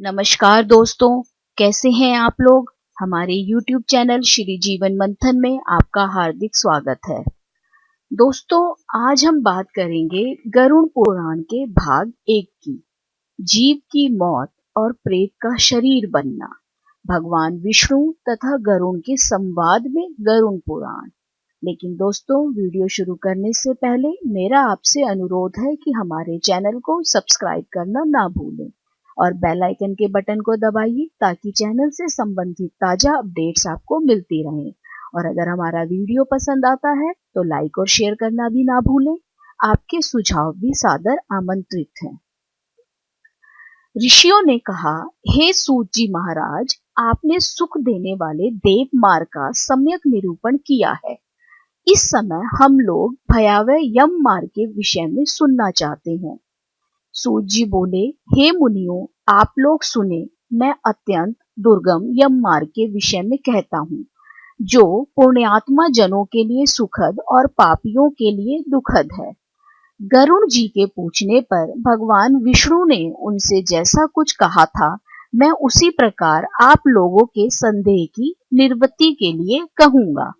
नमस्कार दोस्तों, कैसे हैं आप लोग। हमारे YouTube चैनल श्री जीवन मंथन में आपका हार्दिक स्वागत है। दोस्तों, आज हम बात करेंगे गरुड़ पुराण के भाग 1 की, जीव की मौत और प्रेत का शरीर बनना, भगवान विष्णु तथा गरुड़ के संवाद में गरुड़ पुराण। लेकिन दोस्तों, वीडियो शुरू करने से पहले मेरा आपसे अनुरोध है कि हमारे चैनल को सब्सक्राइब करना ना भूलें और बेल आइकन के बटन को दबाइए ताकि चैनल से संबंधित ताजा अपडेट्स आपको मिलती रहें। और अगर हमारा वीडियो पसंद आता है तो लाइक और शेयर करना भी ना भूलें। आपके सुझाव भी सादर आमंत्रित हैं। ऋषियों ने कहा, हे सूत जी महाराज, आपने सुख देने वाले देव मार्ग का सम्यक निरूपण किया है। इस समय हम लोग भयावह यम मार्ग के विषय में सुनना चाहते हैं। सूत जी बोले, हे मुनियों, आप लोग सुने, मैं अत्यंत दुर्गम यम मार्ग के विषय में कहता हूँ, जो पुण्यात्मा जनों के लिए सुखद और पापियों के लिए दुखद है। गरुड़ जी के पूछने पर भगवान विष्णु ने उनसे जैसा कुछ कहा था, मैं उसी प्रकार आप लोगों के संदेह की निवृत्ति के लिए कहूंगा।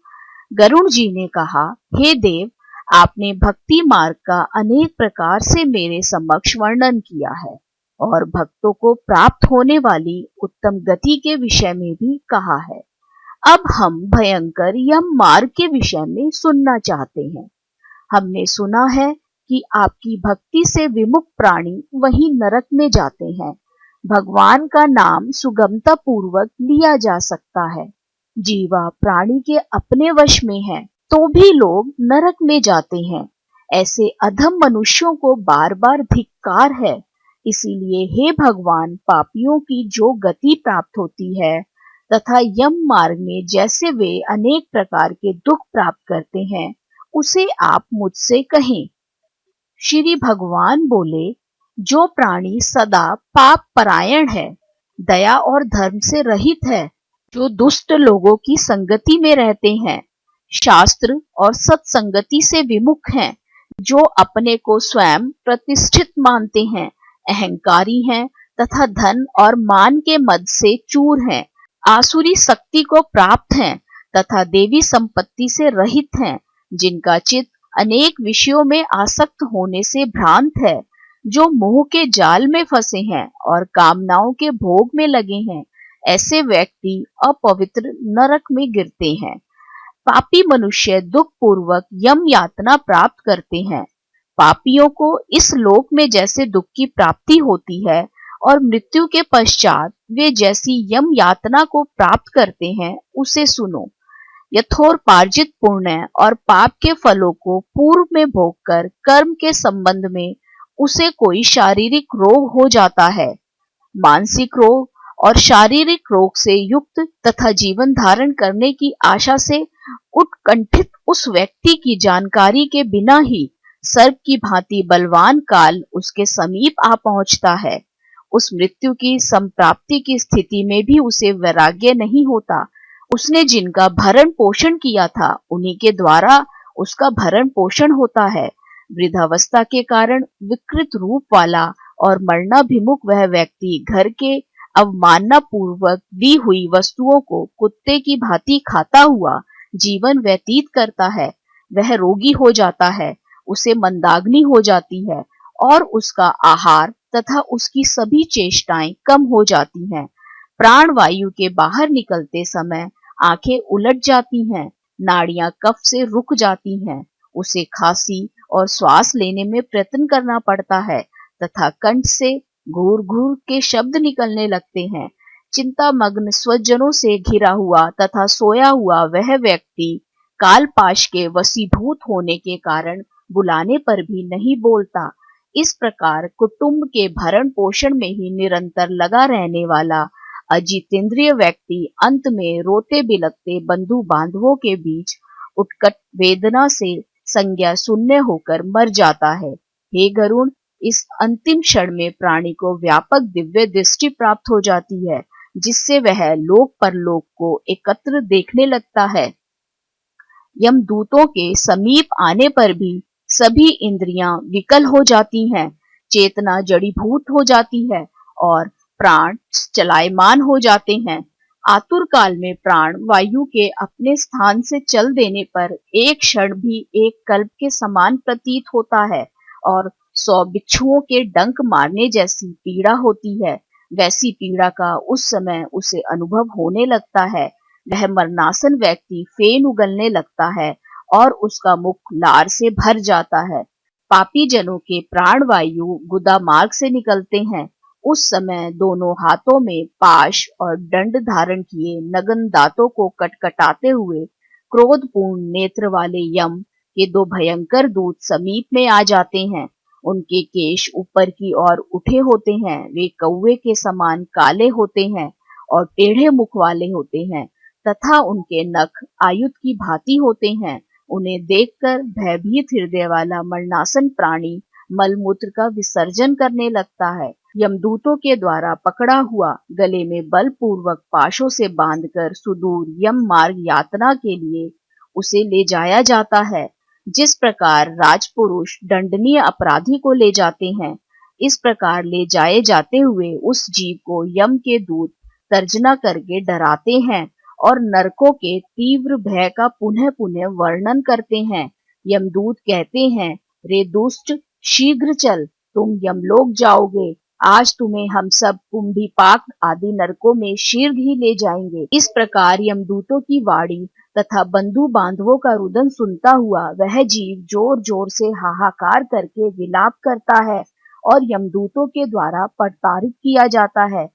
गरुड़ जी ने कहा, हे देव, आपने भक्ति मार्ग का अनेक प्रकार से मेरे समक्ष वर्णन किया है और भक्तों को प्राप्त होने वाली उत्तम गति के विषय में भी कहा है। अब हम भयंकर यम मार्ग के विषय में सुनना चाहते हैं। हमने सुना है कि आपकी भक्ति से विमुख प्राणी वही नरक में जाते हैं। भगवान का नाम सुगमता पूर्वक लिया जा सकता है। जीवा प्राणी के अपने वश में है तो भी लोग नरक में जाते हैं। ऐसे अधम मनुष्यों को बार बार धिक्कार है। इसीलिए हे भगवान, पापियों की जो गति प्राप्त होती है तथा यम मार्ग में जैसे वे अनेक प्रकार के दुख प्राप्त करते हैं, उसे आप मुझसे कहें। श्री भगवान बोले, जो प्राणी सदा पाप परायण है, दया और धर्म से रहित है, जो दुष्ट लोगों की संगति में रहते हैं, शास्त्र और सत्संगति से विमुख हैं, जो अपने को स्वयं प्रतिष्ठित मानते हैं, अहंकारी हैं तथा धन और मान के मद से चूर हैं, आसुरी शक्ति को प्राप्त हैं तथा देवी संपत्ति से रहित हैं, जिनका चित्त अनेक विषयों में आसक्त होने से भ्रांत है, जो मोह के जाल में फंसे हैं और कामनाओं के भोग में लगे हैं, ऐसे व्यक्ति अपवित्र नरक में गिरते हैं। पापी मनुष्य दुख पूर्वक यम यातना प्राप्त करते हैं। पापियों को इस लोक में जैसे दुख की प्राप्ति होती है और मृत्यु के पश्चात वे जैसी यम यातना को प्राप्त करते हैं, उसे सुनो। यथोपार्जित पुण्य और पाप के फलों को पूर्व में भोगकर कर्म के संबंध में उसे कोई शारीरिक रोग हो जाता है। मानसिक रोग और शारीरिक रोग से युक्त तथा जीवन धारण करने की आशा से उत्कंठित उस व्यक्ति की जानकारी के बिना ही सर्प की भांति बलवान काल उसके समीप आ पहुंचता है। उस मृत्यु की संप्राप्ति की स्थिति में भी उसे वैराग्य नहीं होता। उसने जिनका भरण पोषण किया था, उन्हीं के द्वारा उसका भरण पोषण होता है। वृद्धावस्था के कारण विकृत रूप वाला और मरणाभिमुख वह व्यक्ति घर के अवमानना पूर्वक दी हुई वस्तुओं को कुत्ते की भांति खाता हुआ जीवन व्यतीत करता है। वह रोगी हो जाता है, उसे मंदाग्नि हो जाती है और उसका आहार तथा उसकी सभी चेष्टाएं कम हो जाती हैं। प्राण वायु के बाहर निकलते समय आंखें उलट जाती हैं, नाड़ियां कफ से रुक जाती हैं, उसे खांसी और श्वास लेने में प्रयत्न करना पड़ता है तथा कंठ से घूर घूर के शब्द निकलने लगते हैं। चिंतामग्न स्वजनों से घिरा हुआ तथा सोया हुआ वह व्यक्ति कालपाश के वशीभूत होने के कारण बुलाने पर भी नहीं बोलता। इस प्रकार कुटुंब के भरण पोषण में ही निरंतर लगा रहने वाला अजितेंद्रिय व्यक्ति अंत में रोते बिलखते बंधु बांधवों के बीच उत्कट वेदना से संज्ञा शून्य होकर मर जाता है। हे गरुड़, इस अंतिम क्षण में प्राणी को व्यापक दिव्य दृष्टि प्राप्त हो जाती है, जिससे वह लोक परलोक को एकत्र देखने लगता है। यमदूतों के समीप आने पर भी सभी इंद्रियां विकल हो जाती हैं, चेतना जड़ीभूत हो जाती है और प्राण चलायमान हो जाते हैं। आतुर काल में प्राण वायु के अपने स्थान से चल देने पर एक क्षण भी एक कल्प के समान प्रतीत होता है और 100 बिच्छुओं के डंक मारने जैसी पीड़ा होती है। वैसी पीड़ा का उस समय उसे अनुभव होने लगता है। वह मरणासन व्यक्ति फेन उगलने लगता है और उसका मुख लार से भर जाता है। पापी जनों के प्राण वायु गुदा मार्ग से निकलते हैं। उस समय दोनों हाथों में पाश और दंड धारण किए नग्न दांतों को कटकटाते हुए क्रोधपूर्ण नेत्र वाले यम के दो भयंकर दूत समीप में आ जाते हैं। उनके केश ऊपर की ओर उठे होते हैं। वे कौवे के समान काले होते हैं और टेढ़े मुख वाले होते हैं तथा उनके नख आयुध की भांति होते हैं। उन्हें देखकर भयभीत हृदय वाला मरणासन प्राणी मलमूत्र का विसर्जन करने लगता है। यमदूतों के द्वारा पकड़ा हुआ गले में बलपूर्वक पाशों से बांधकर सुदूर यम मार्ग यातना के लिए उसे ले जाया जाता है। जिस प्रकार राजपुरुष दंडनीय अपराधी को ले जाते हैं, इस प्रकार ले जाए जाते हुए उस जीव को यम के दूत तर्जना करके डराते हैं और नरकों के तीव्र भय का पुनः पुनः वर्णन करते हैं। यमदूत कहते हैं, रे दुष्ट, शीघ्र चल, तुम यमलोक जाओगे। आज तुम्हें हम सब कुंभीपाक आदि नरकों में शीघ्र ही ले जाएंगे। इस प्रकार यमदूतों की वाणी तथा बंधु बांधवों का रुदन सुनता हुआ वह जीव जोर जोर से हाहाकार करके विलाप करता है और यमदूतों के द्वारा प्रताड़ित किया जाता है।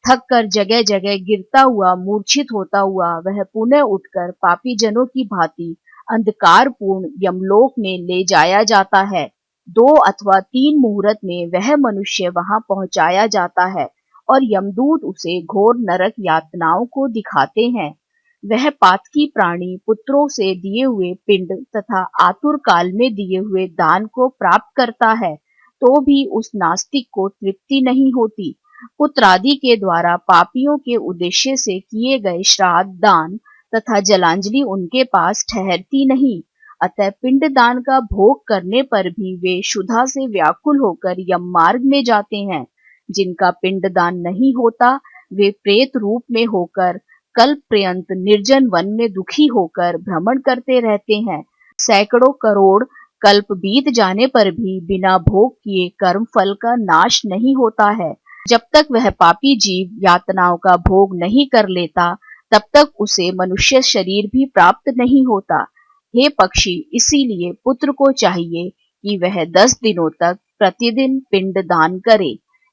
थक कर जगह जगह गिरता हुआ मूर्छित होता हुआ वह पुनः उठकर पापी जनों की भांति अंधकारपूर्ण यमलोक में ले जाया जाता है। 2 अथवा 3 मुहूर्त में वह मनुष्य वहां पहुंचाया जाता है और यमदूत उसे घोर नरक यातनाओं को दिखाते हैं। वह पातकी प्राणी पुत्रों से दिए हुए पिंड तथा आतुर काल में दिए हुए दान को प्राप्त करता है, तो भी उस नास्तिक को तृप्ति नहीं होती। पुत्रादि के द्वारा पापियों के उद्देश्य से किए गए श्राद्ध, दान तथा जलांजलि उनके पास ठहरती नहीं। अतः पिंडदान का भोग करने पर भी वे क्षुधा से व्याकुल होकर यम मार्ग में जाते हैं। जिनका पिंडदान नहीं होता, वे प्रेत रूप में होकर कल्प पर्यंत निर्जन वन में दुखी होकर भ्रमण करते रहते हैं। सैकड़ों करोड़ कल्प बीत जाने पर भी बिना भोग किए कर्म फल का नाश नहीं होता है। जब तक वह पापी जीव यातनाओं का भोग नहीं कर लेता, तब तक उसे मनुष्य शरीर भी प्राप्त नहीं होता। हे पक्षी, इसीलिए पुत्र को चाहिए कि वह 10 दिनों तक प्रतिदिन पिंड दान करे।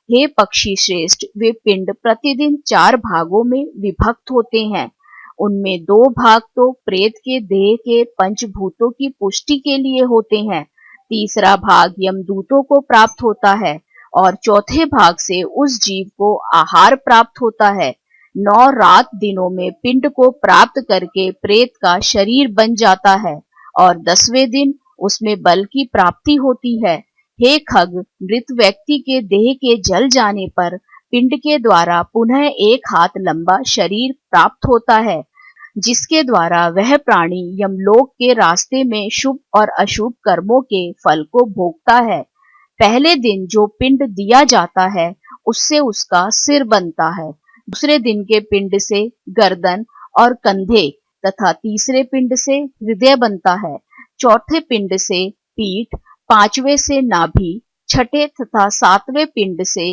हे पक्षी श्रेष्ठ, वे पिंड प्रतिदिन 4 भागों में विभक्त होते हैं। उनमें 2 भाग तो प्रेत के देह के पंचभूतों की पुष्टि के लिए होते हैं, तीसरा भाग यमदूतों को प्राप्त होता है और चौथे भाग से उस जीव को आहार प्राप्त होता है। 9 रात दिनों में पिंड को प्राप्त करके प्रेत का शरीर बन जाता है और 10वें दिन उसमें बल की प्राप्ति होती है। हे खग, मृत व्यक्ति के देह के जल जाने पर पिंड के द्वारा पुनः 1 हाथ लंबा शरीर प्राप्त होता है, जिसके द्वारा वह प्राणी यमलोक के रास्ते में शुभ और अशुभ कर्मों के फल को भोगता है। पहले दिन जो पिंड दिया जाता है, उससे उसका सिर बनता है। दूसरे दिन के पिंड से गर्दन और कंधे तथा तीसरे पिंड से हृदय बनता है। चौथे पिंड से पीठ, 5वें से नाभि, छठे तथा 7वें पिंड से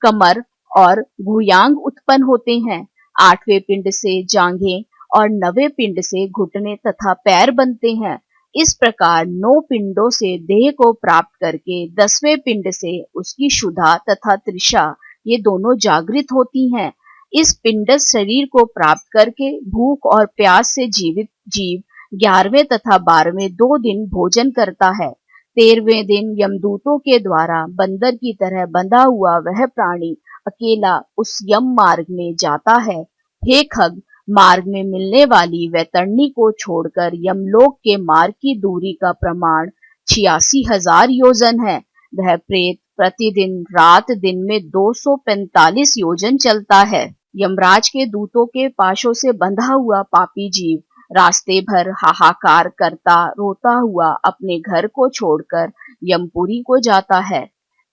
कमर और भुयांग उत्पन्न होते हैं। 8वें पिंड से जांघें और 9वें पिंड से घुटने तथा पैर बनते हैं। इस प्रकार 9 पिंडों से देह को प्राप्त करके 10वें पिंड से उसकी क्षुधा तथा तृषा ये दोनों जागृत होती हैं। इस पिंडस्थ शरीर को प्राप्त करके भूख और प्यास से जीवित जीव 11वें तथा 12वें 2 दिन भोजन करता है। 13वें दिन यमदूतों के द्वारा बंदर की तरह बंधा हुआ वह प्राणी अकेला उस यम मार्ग में जाता है। हे खग, मार्ग में मिलने वाली वैतरणी को छोड़कर यमलोक के मार्ग की दूरी का प्रमाण 86,000 योजन है। वह प्रेत प्रतिदिन रात दिन में 245 योजन चलता है। यमराज के दूतों के पाशों से बंधा हुआ पापी जीव रास्ते भर हाहाकार करता रोता हुआ अपने घर को छोड़कर यमपुरी को जाता है।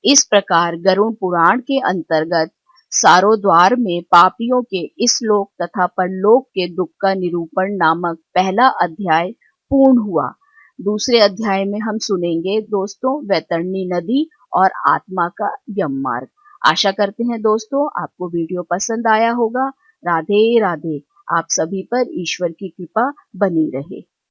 इस प्रकार गरुड़ पुराण के अंतर्गत सारोद्वार में पापियों के इस लोक तथा परलोक के दुख का निरूपण नामक पहला अध्याय पूर्ण हुआ। दूसरे अध्याय में हम सुनेंगे दोस्तों वैतरणी नदी और आत्मा का यम मार्ग। आशा करते हैं दोस्तों आपको वीडियो पसंद आया होगा। राधे राधे। आप सभी पर ईश्वर की कृपा बनी रहे।